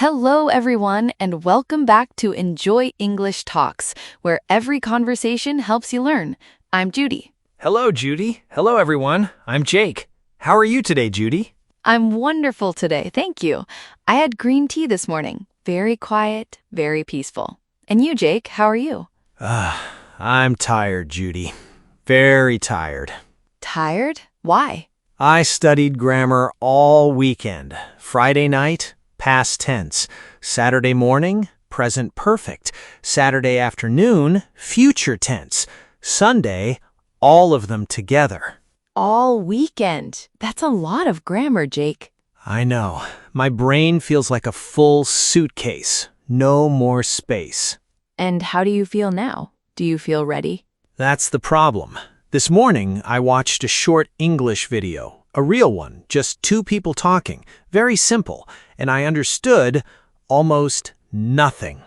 Hello, everyone, and welcome back to Enjoy English Talks, where every conversation helps you learn. I'm Judy. Hello, Judy. Hello, everyone. I'm Jake. How are you today, Judy? I'm wonderful today, thank you. I had green tea this morning. Very quiet, very peaceful. And you, Jake, how are you? I'm tired, Judy. Very tired. Tired? Why? I studied grammar all weekend. Friday night, past tense. Saturday morning, present perfect. Saturday afternoon, future tense. Sunday, all of them together. All weekend. That's a lot of grammar, Jake. I know. My brain feels like a full suitcase. No more space. And how do you feel now? Do you feel ready? That's the problem. This morning, I watched a short English video, a real one, just two people talking, very simple, and I understood almost nothing.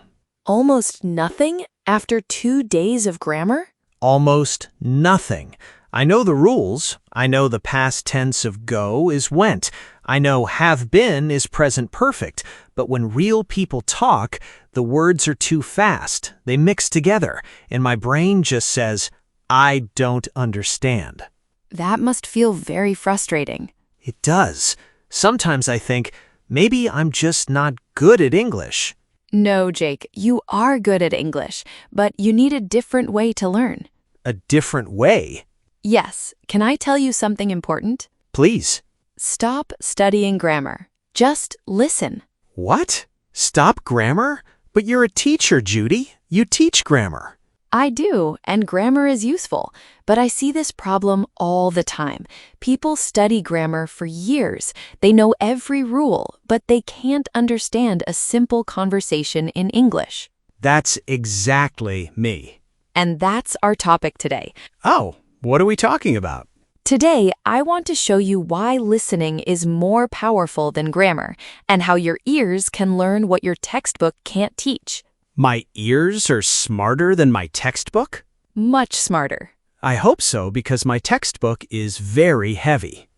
Almost nothing after 2 days of grammar? Almost nothing. I know the rules. I know the past tense of go is went. I know have been is present perfect. But when real people talk, the words are too fast. They mix together, and my brain just says, I don't understand. That must feel very frustrating. It does. Sometimes I think, maybe I'm just not good at English. No, Jake, you are good at English, but you need a different way to learn. A different way? Yes, can I tell you something important? Please. Stop studying grammar. Just listen. What? Stop grammar? But you're a teacher, Judy. You teach grammar. I do, and grammar is useful, but I see this problem all the time. People study grammar for years. They know every rule, but they can't understand a simple conversation in English. That's exactly me. And that's our topic today. Oh, what are we talking about? Today, I want to show you why listening is more powerful than grammar, and how your ears can learn what your textbook can't teach. My ears are smarter than my textbook? Much smarter. I hope so, because my textbook is very heavy.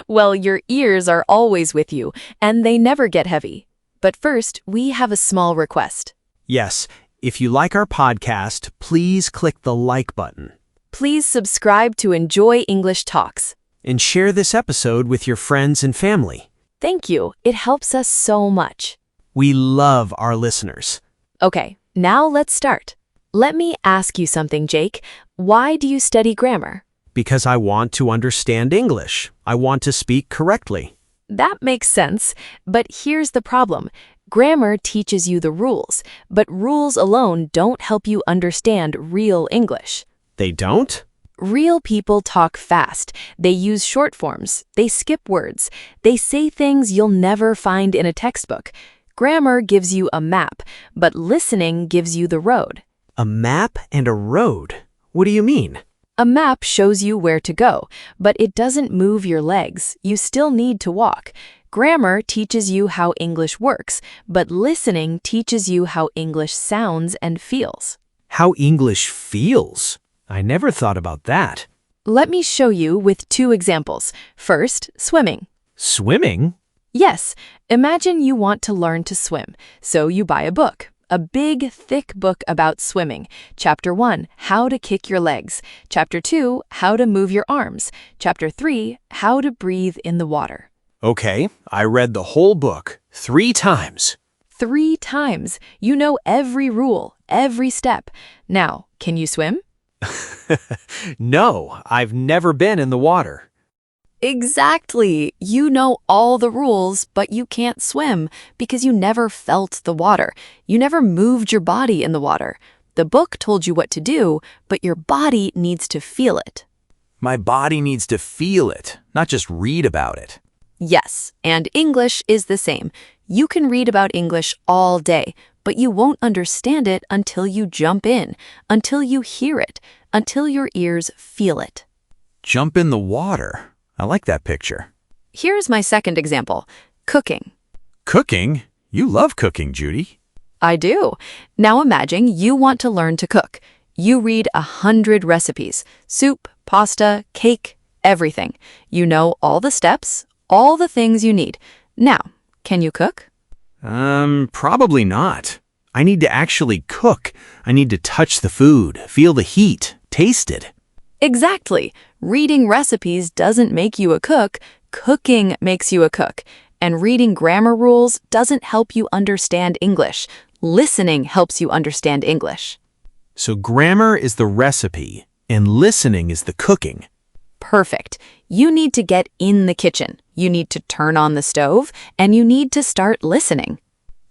Well, your ears are always with you, and they never get heavy. But first, we have a small request. Yes, if you like our podcast, please click the like button. Please subscribe to Enjoy English Talks. And share this episode with your friends and family. Thank you. It helps us so much. We love our listeners. Okay, now let's start. Let me ask you something, Jake. Why do you study grammar? Because I want to understand English. I want to speak correctly. That makes sense, but here's the problem. Grammar teaches you the rules, but rules alone don't help you understand real English. They don't? Real people talk fast. They use short forms. They skip words. They say things you'll never find in a textbook. Grammar gives you a map, but listening gives you the road. A map and a road? What do you mean? A map shows you where to go, but it doesn't move your legs. You still need to walk. Grammar teaches you how English works, but listening teaches you how English sounds and feels. How English feels? I never thought about that. Let me show you with 2 examples. First, swimming. Swimming? Yes, imagine you want to learn to swim, so you buy a book. A big, thick book about swimming. Chapter 1, How to Kick Your Legs. Chapter 2, How to Move Your Arms. Chapter 3, How to Breathe in the Water. Okay, I read the whole book 3 times. 3 times. You know every rule, every step. Now, can you swim? No, I've never been in the water. Exactly. You know all the rules, but you can't swim because you never felt the water. You never moved your body in the water. The book told you what to do, but your body needs to feel it. My body needs to feel it, not just read about it. Yes, and English is the same. You can read about English all day, but you won't understand it until you jump in, until you hear it, until your ears feel it. Jump in the water. I like that picture. Here's my second example, cooking. Cooking? You love cooking, Judy. I do. Now imagine you want to learn to cook. You read 100 recipes, soup, pasta, cake, everything. You know all the steps, all the things you need. Now, can you cook? Probably not. I need to actually cook. I need to touch the food, feel the heat, taste it. Exactly. Reading recipes doesn't make you a cook. Cooking makes you a cook. And reading grammar rules doesn't help you understand English. Listening helps you understand English. So grammar is the recipe, and listening is the cooking. Perfect. You need to get in the kitchen. You need to turn on the stove, and you need to start listening.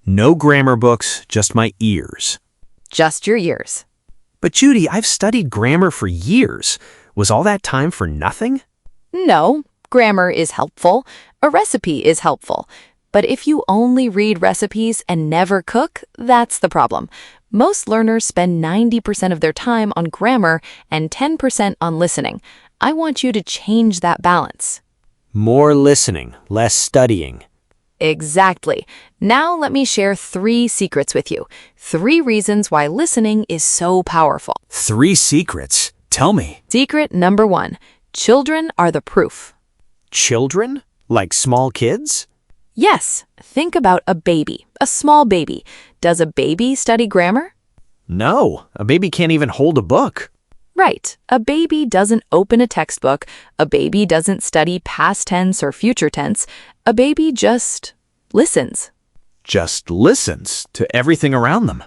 No grammar books, just my ears. Just your ears. But Judy, I've studied grammar for years. Was all that time for nothing? No, grammar is helpful. A recipe is helpful. But if you only read recipes and never cook, that's the problem. Most learners spend 90% of their time on grammar and 10% on listening. I want you to change that balance. More listening, less studying. Exactly. Now let me share 3 secrets with you. 3 reasons why listening is so powerful. 3 secrets? Tell me. Secret number 1. Children are the proof. Children? Like small kids? Yes. Think about a baby, a small baby. Does a baby study grammar? No, a baby can't even hold a book. Right. A baby doesn't open a textbook. A baby doesn't study past tense or future tense. A baby just listens. Just listens to everything around them.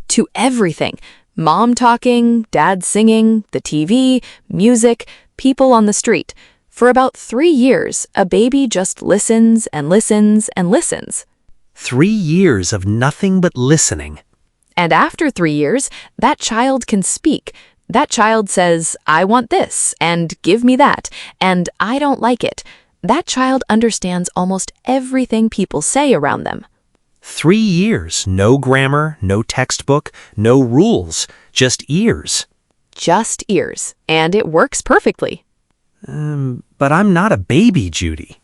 To everything. Mom talking, dad singing, the TV, music, people on the street. For about 3 years, a baby just listens and listens and listens. 3 years of nothing but listening. And after 3 years, that child can speak. That child says, I want this, and give me that, and I don't like it. That child understands almost everything people say around them. 3 years, no grammar, no textbook, no rules, just ears. Just ears, and it works perfectly. But I'm not a baby, Judy.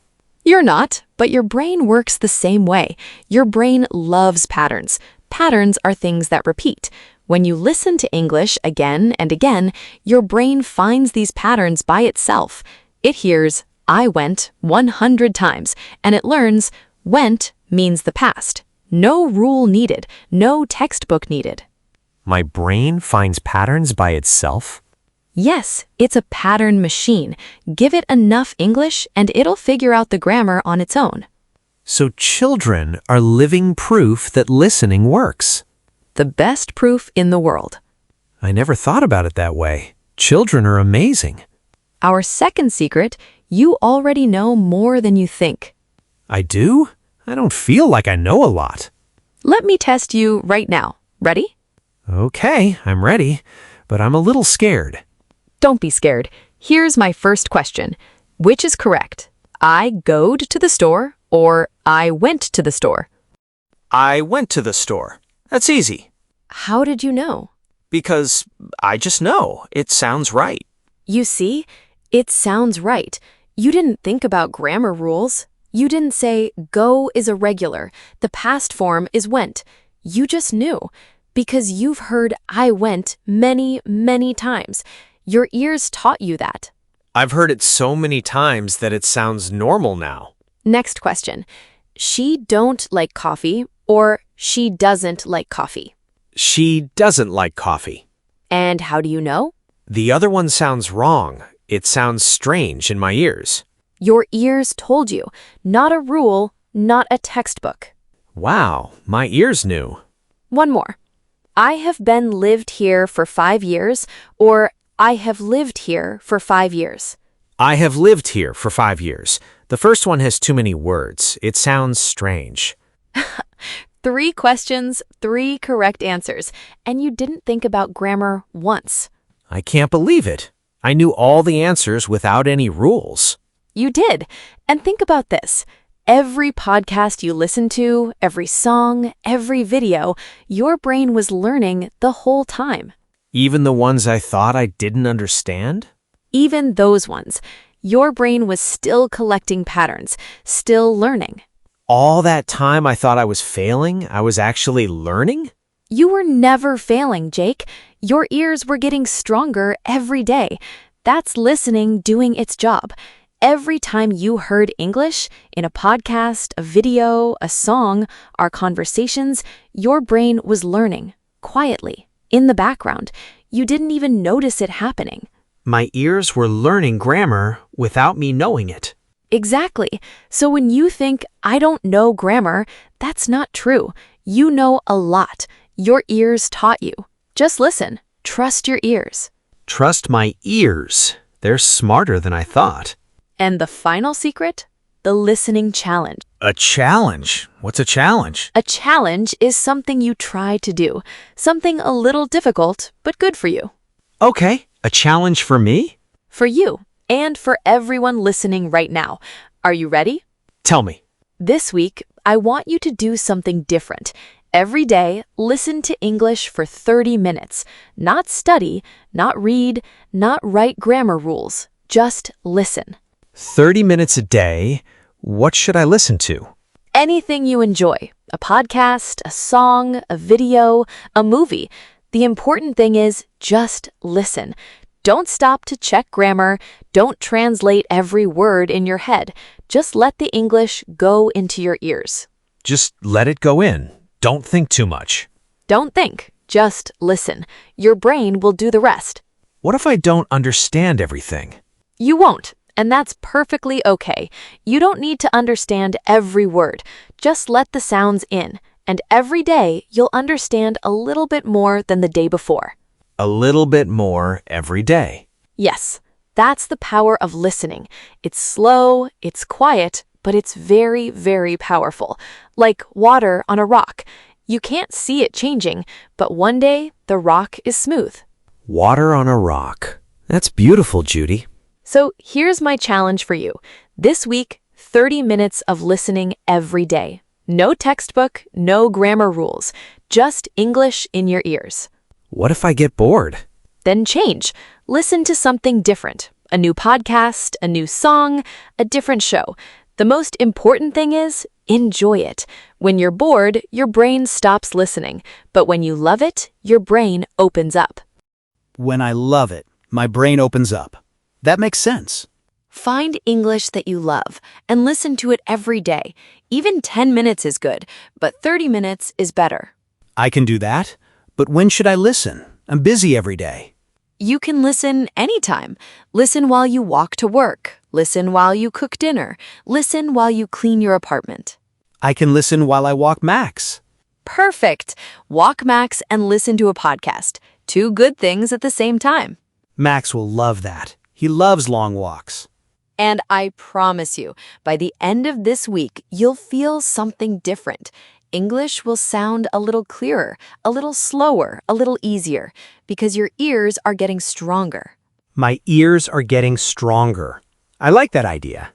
You're not, but your brain works the same way. Your brain loves patterns. Patterns are things that repeat. When you listen to English again and again, your brain finds these patterns by itself. It hears, I went 100 times, and it learns, went means the past. No rule needed, no textbook needed. My brain finds patterns by itself? Yes, it's a pattern machine. Give it enough English, and it'll figure out the grammar on its own. So children are living proof that listening works. The best proof in the world. I never thought about it that way. Children are amazing. Our second secret, you already know more than you think. I do? I don't feel like I know a lot. Let me test you right now. Ready? Okay, I'm ready, but I'm a little scared. Don't be scared. Here's my first question. Which is correct? I goed to the store or I went to the store? I went to the store. That's easy. How did you know? Because I just know. It sounds right. You see, it sounds right. You didn't think about grammar rules. You didn't say go is irregular. The past form is went. You just knew because you've heard I went many, many times. Your ears taught you that. I've heard it so many times that it sounds normal now. Next question. She don't like coffee or she doesn't like coffee? She doesn't like coffee. And how do you know? The other one sounds wrong. It sounds strange in my ears. Your ears told you. Not a rule, not a textbook. Wow, my ears knew. One more. I have been lived here for 5 years or I have lived here for 5 years. I have lived here for 5 years. The first one has too many words. It sounds strange. 3 questions, 3 correct answers, and you didn't think about grammar once. I can't believe it. I knew all the answers without any rules. You did. And think about this. Every podcast you listen to, every song, every video, your brain was learning the whole time. Even the ones I thought I didn't understand? Even those ones. Your brain was still collecting patterns, still learning. All that time I thought I was failing, I was actually learning? You were never failing, Jake. Your ears were getting stronger every day. That's listening doing its job. every time you heard English, in a podcast, a video, a song, our conversations, your brain was learning, quietly, in the background. You didn't even notice it happening. My ears were learning grammar without me knowing it. Exactly. So when you think, I don't know grammar, that's not true. You know a lot. Your ears taught you. Just listen. Trust your ears. Trust my ears. They're smarter than I thought. And the final secret? The listening challenge. A challenge? What's a challenge? A challenge is something you try to do. Something a little difficult, but good for you. Okay, a challenge for me? For you, and for everyone listening right now. Are you ready? Tell me. This week, I want you to do something different. Every day, listen to English for 30 minutes. Not study, not read, not write grammar rules. Just listen. 30 minutes a day. What should I listen to? Anything you enjoy. A podcast, a song, a video, a movie. The important thing is just listen. Don't stop to check grammar. Don't translate every word in your head. Just let the English go into your ears. Just let it go in. Don't think too much. Don't think. Just listen. Your brain will do the rest. What if I don't understand everything? You won't, and that's perfectly okay. You don't need to understand every word. Just let the sounds in, and every day you'll understand a little bit more than the day before. A little bit more every day. Yes, that's the power of listening. It's slow, it's quiet, but it's very, very powerful. Like water on a rock. You can't see it changing, but one day the rock is smooth. Water on a rock. That's beautiful, Judy. So here's my challenge for you. This week, 30 minutes of listening every day. No textbook, no grammar rules. Just English in your ears. What if I get bored? Then change. Listen to something different. A new podcast, a new song, a different show. The most important thing is, enjoy it. When you're bored, your brain stops listening. But when you love it, your brain opens up. When I love it, my brain opens up. That makes sense. Find English that you love and listen to it every day. Even 10 minutes is good, but 30 minutes is better. I can do that, but when should I listen? I'm busy every day. You can listen anytime. Listen while you walk to work. Listen while you cook dinner. Listen while you clean your apartment. I can listen while I walk Max. Perfect. Walk Max and listen to a podcast. Two good things at the same time. Max will love that. He loves long walks. And I promise you, by the end of this week, you'll feel something different. English will sound a little clearer, a little slower, a little easier, because your ears are getting stronger. My ears are getting stronger. I like that idea.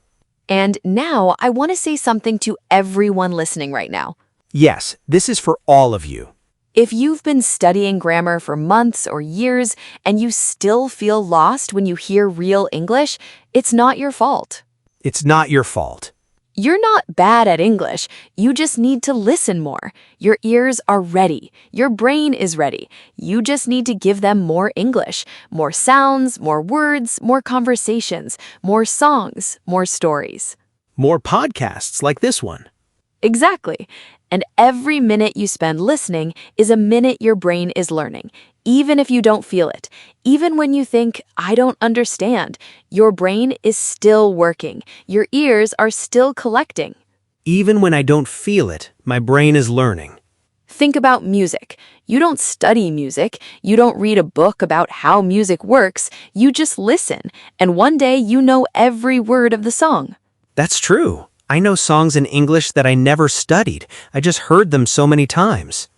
And now I want to say something to everyone listening right now. Yes, this is for all of you. If you've been studying grammar for months or years and you still feel lost when you hear real English, it's not your fault. It's not your fault. You're not bad at English. You just need to listen more. Your ears are ready. Your brain is ready. You just need to give them more English, more sounds, more words, more conversations, more songs, more stories. More podcasts like this one. Exactly. And every minute you spend listening is a minute your brain is learning, even if you don't feel it. Even when you think, I don't understand, your brain is still working. Your ears are still collecting. Even when I don't feel it, my brain is learning. Think about music. You don't study music. You don't read a book about how music works. You just listen. And one day you know every word of the song. That's true. I know songs in English that I never studied. I just heard them so many times.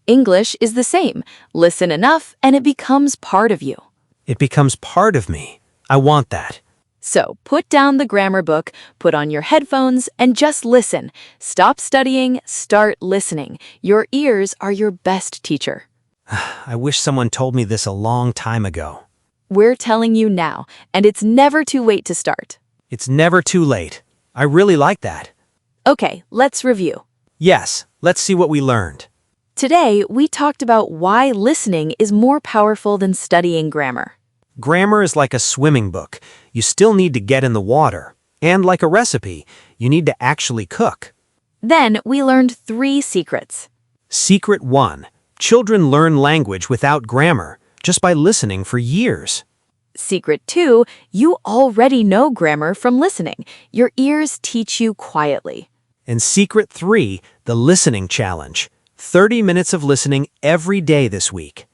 English is the same. Listen enough and it becomes part of you. It becomes part of me. I want that. So put down the grammar book, put on your headphones, and just listen. Stop studying, start listening. Your ears are your best teacher. I wish someone told me this a long time ago. We're telling you now, and it's never too late to start. It's never too late. I really like that. Okay, let's review. Yes, let's see what we learned. Today, we talked about why listening is more powerful than studying grammar. Grammar is like a swimming book. You still need to get in the water. And like a recipe, you need to actually cook. Then we learned 3 secrets. Secret 1. Children learn language without grammar, just by listening for years. Secret 2, you already know grammar from listening. Your ears teach you quietly. And Secret 3, the listening challenge. 30 minutes of listening every day this week.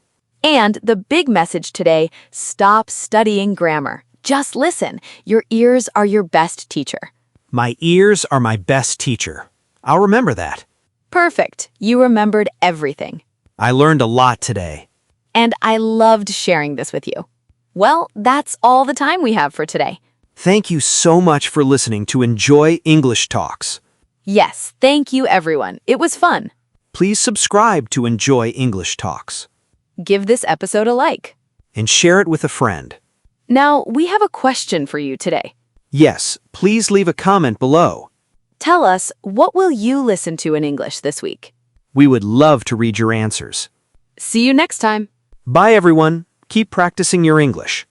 And the big message today, stop studying grammar. Just listen. Your ears are your best teacher. My ears are my best teacher. I'll remember that. Perfect. You remembered everything. I learned a lot today. And I loved sharing this with you. Well, that's all the time we have for today. Thank you so much for listening to Enjoy English Talks. Yes, thank you everyone. It was fun. Please subscribe to Enjoy English Talks Give this episode a like. and share it with a friend. Now, we have a question for you today. Yes, please leave a comment below. Tell us, what will you listen to in English this week? We would love to read your answers. See you next time. Bye, everyone. Keep practicing your English.